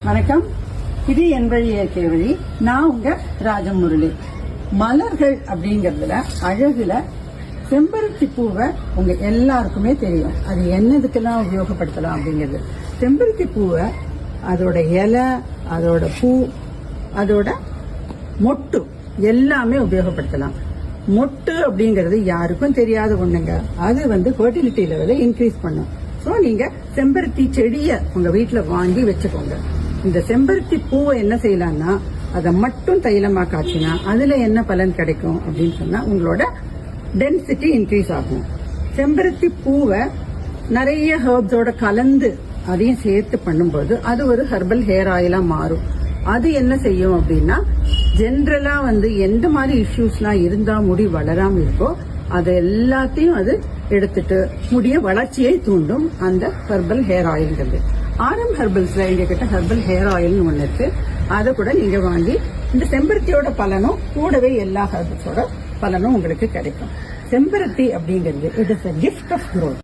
வணக்கம். இது என் வழி இயற்கை வழி. நான் உங்க ராஜமுரளி. மலர்கள் அப்படிங்கறதுல அழகுல செம்பருத்தி பூவை உங்க எல்லாருக்குமே தெரியும். அது என்னதுக்கெல்லாம் உபயோகப்படுத்தலாம் அப்படிங்கிறது. செம்பருத்தி பூவை அதோட இலை, அதோட பூ, அதோட மொட்டு எல்லாமே உபயோகப்படுத்தலாம். மொட்டு அப்படிங்கறது யாருக்கும் தெரியாத ஒண்ணுங்க. அது ஃபெர்டிலிட்டி லெவலை இன்க்ரீஸ் பண்ணும். சோ நீங்க செம்பருத்தி செடிய உங்க வீட்டுல வாங்கி வச்சுக்கோங்க. இந்த செம்பருத்தி பூவை என்ன செய்யலாம்னா அதை மட்டும் தைலமா காய்ச்சினா அதுல என்ன பலன் கிடைக்கும் அப்படின்னு சொன்னா உங்களோட டென்சிட்டி இன்க்ரீஸ் ஆகும். செம்பருத்தி பூவை நிறைய ஹெர்ப்ஸோட கலந்து அதையும் சேர்த்து பண்ணும்போது அது ஒரு ஹெர்பல் ஹேர் ஆயிலா மாறும். அது என்ன செய்யும் அப்படின்னா ஜென்ரலா எந்த மாதிரி இஷ்யூஸ்லாம் இருந்தா முடி வளராம இருக்கோ அது எல்லாத்தையும் அது எடுத்துட்டு முடிய வளர்ச்சியை தூண்டும் அந்த ஹெர்பல் ஹேர் ஆயில்ங்கிறது. ஆரம் ஹெர்பல்ஸ்ல எங்க கிட்ட ஹெர்பல் ஹேர் ஆயில்னு ஒண்ணு இருக்கு. அதை கூட நீங்க வாங்கி இந்த செம்பருத்தியோட பலனும் கூடவே எல்லா ஹெர்பல்ஸோட பலனும் உங்களுக்கு கிடைக்கும். செம்பருத்தி அப்படிங்கிறது it is a gift of growth.